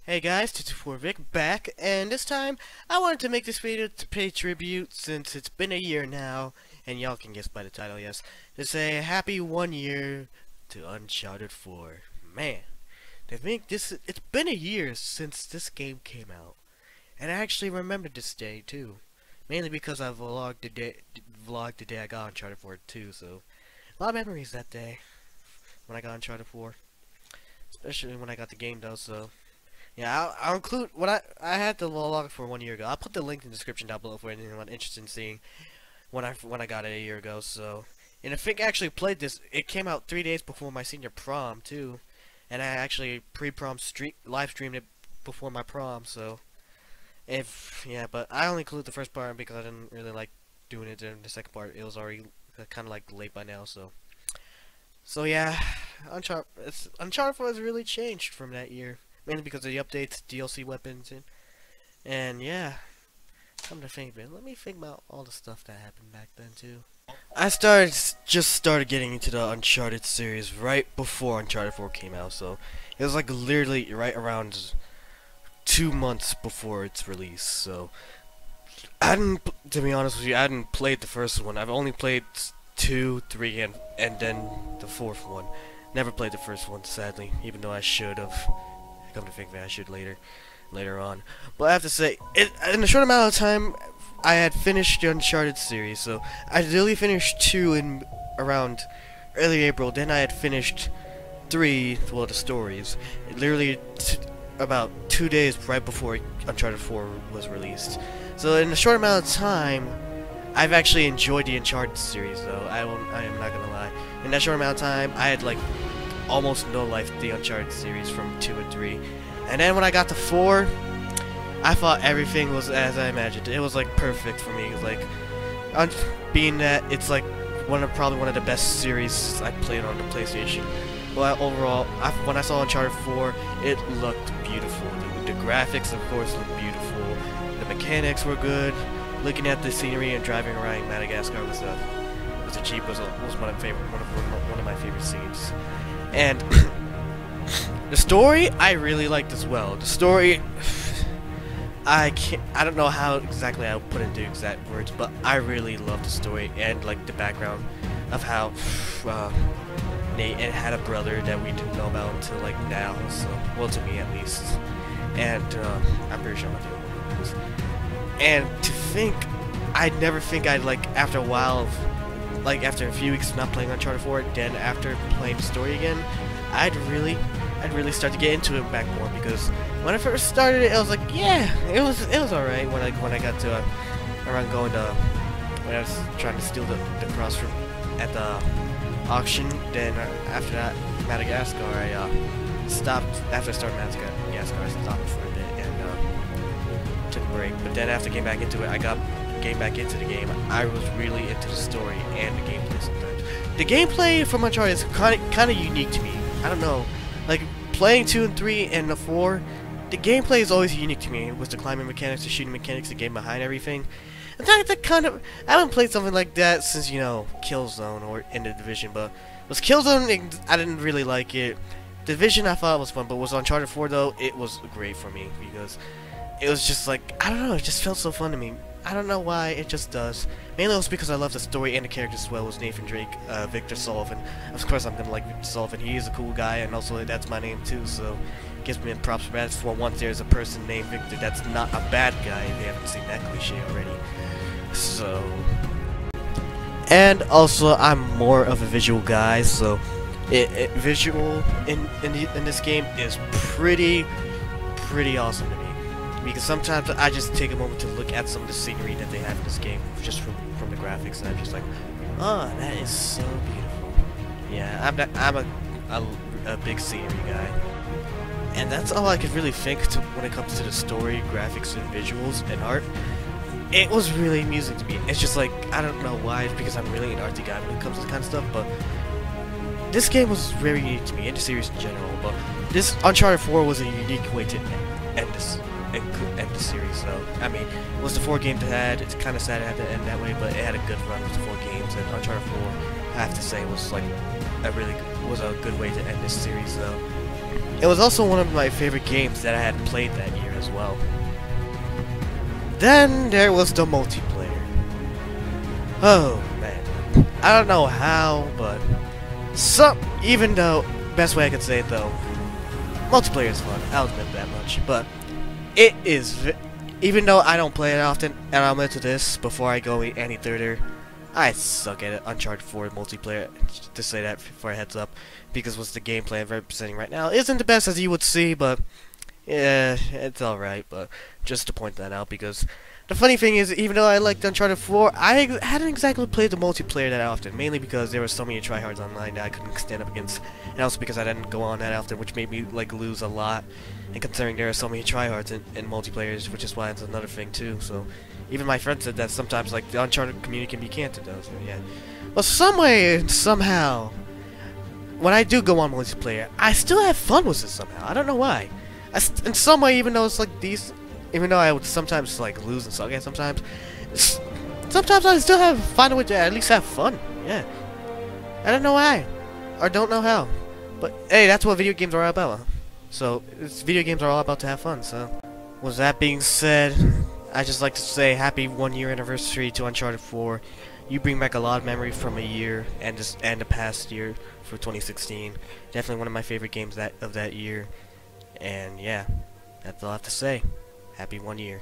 Hey guys, 224Vic back, and this time I wanted to make this video to pay tribute since it's been a year now, and y'all can guess by the title, yes, to say happy 1 year to Uncharted 4. Man, to think it's been a year since this game came out, and I actually remember this day too, mainly because I vlogged the day I got Uncharted 4 too, so a lot of memories that day when I got Uncharted 4, especially when I got the game though, so. Yeah, I'll include what I had the log for 1 year ago. I'll put the link in the description down below for anyone interested in seeing when I got it a year ago. So, and if Vic actually played this, it came out 3 days before my senior prom too, and I actually pre-prom live streamed it before my prom. So, but I only include the first part because I didn't really like doing it in the second part. It was already kind of like late by now. So yeah, Uncharted 4 has really changed from that year. Mainly because of the updates, DLC weapons, and yeah, come to think of it, let me think about all the stuff that happened back then too. I just started getting into the Uncharted series right before Uncharted 4 came out, so it was like literally right around 2 months before its release. So to be honest with you, I hadn't played the first one. I've only played 2, 3, and then the fourth one. Never played the first one, sadly, even though I should have. Come to think of it, I should later on. But I have to say, in a short amount of time, I had finished the Uncharted series. So I literally finished 2 in around early April. Then I had finished 3, well, the stories. Literally about 2 days right before Uncharted 4 was released. So in a short amount of time, I've actually enjoyed the Uncharted series, though. I am not gonna lie. In that short amount of time, I had like almost no life the Uncharted series from 2 and 3, and then when I got to 4, I thought everything was as I imagined. It was like perfect for me. It was like, being that it's like probably one of the best series I played on the PlayStation. But overall, when I saw Uncharted 4, it looked beautiful. The graphics, of course, looked beautiful. The mechanics were good. Looking at the scenery and driving around Madagascar was one of my favorite scenes. And the story I really liked as well. The story, I don't know how exactly I'll put into exact words, but I really loved the story and like the background of how Nate had a brother that we didn't know about until like now. So, well, to me at least, and I'm pretty sure I'm not the only one. And to think, I'd never think I'd like after a while of. Like after a few weeks of not playing Uncharted 4, then after playing the story again, I'd really start to get into it back more, because when I first started it, I was like, yeah, it was alright. When I got to around going to when I was trying to steal the cross from at the auction, then after that Madagascar, I stopped. After I started Madagascar, I stopped for a bit and took a break. But then after getting back into it, I got back into the game. I was really into the story and the gameplay sometimes. The gameplay from Uncharted is kind of unique to me. I don't know, like playing 2 and 3 and the 4, the gameplay is always unique to me. It was the climbing mechanics, the shooting mechanics, the game behind everything. And that kind of, I haven't played something like that since, you know, Killzone or in the Division, but was Killzone, I didn't really like it. Division I thought was fun, but was Uncharted 4 though, it was great for me because it was just like, I don't know, it just felt so fun to me. I don't know why, it just does. Mainly it was because I love the story and the characters as well. It was Nathan Drake, Victor Sullivan. Of course I'm gonna like Victor Sullivan. He is a cool guy, and also that's my name too, so gives me props for that. For once there's a person named Victor that's not a bad guy, if you haven't seen that cliche already. So, and also I'm more of a visual guy, so visual in this game is pretty awesome to me. Because sometimes I just take a moment to look at some of the scenery that they have in this game, just from the graphics, and I'm just like, oh, that is so beautiful. Yeah, I'm a big scenery guy, and that's all I could really think when it comes to the story, graphics, and visuals and art. It was really amusing to me. It's just like, I don't know why, it's because I'm really an artsy guy when it comes to this kind of stuff, but this game was very unique to me, and the series in general. But this Uncharted 4 was a unique way to end the series. So I mean, it was the 4 games it had. It's kind of sad it had to end that way, but it had a good run with the 4 games. And Uncharted 4, I have to say, was like a good way to end this series, though. it was also one of my favorite games that I had played that year as well. Then there was the multiplayer. Oh man, I don't know how, but even though, best way I could say it though, multiplayer is fun, I'll admit that much, but it is, even though I don't play it often, and I'll admit to this before I go any further, I suck at it, Uncharted 4 multiplayer, to say that for a heads up, because what's the gameplay I'm representing right now isn't the best as you would see, but yeah, it's alright, but just to point that out, because the funny thing is, even though I liked Uncharted 4, I hadn't exactly played the multiplayer that often, mainly because there were so many tryhards online that I couldn't stand up against, and also because I didn't go on that often, which made me like lose a lot, and considering there are so many tryhards in multiplayers, which is why it's another thing too, so even my friend said that sometimes like the Uncharted community can be canted though, so yeah. Well, some way, somehow, when I do go on multiplayer, I still have fun with it somehow, I don't know why. In some way, even though it's like decent, even though I would sometimes like lose and suck at sometimes I still find a way to at least have fun. Yeah, I don't know why, or don't know how, but hey, that's what video games are all about. So video games are all about to have fun. So with that being said, I just like to say happy 1-year anniversary to Uncharted 4. You bring back a lot of memory from a year and the past year for 2016. Definitely one of my favorite games of that year. And yeah, that's all I have to say. Happy 1 year.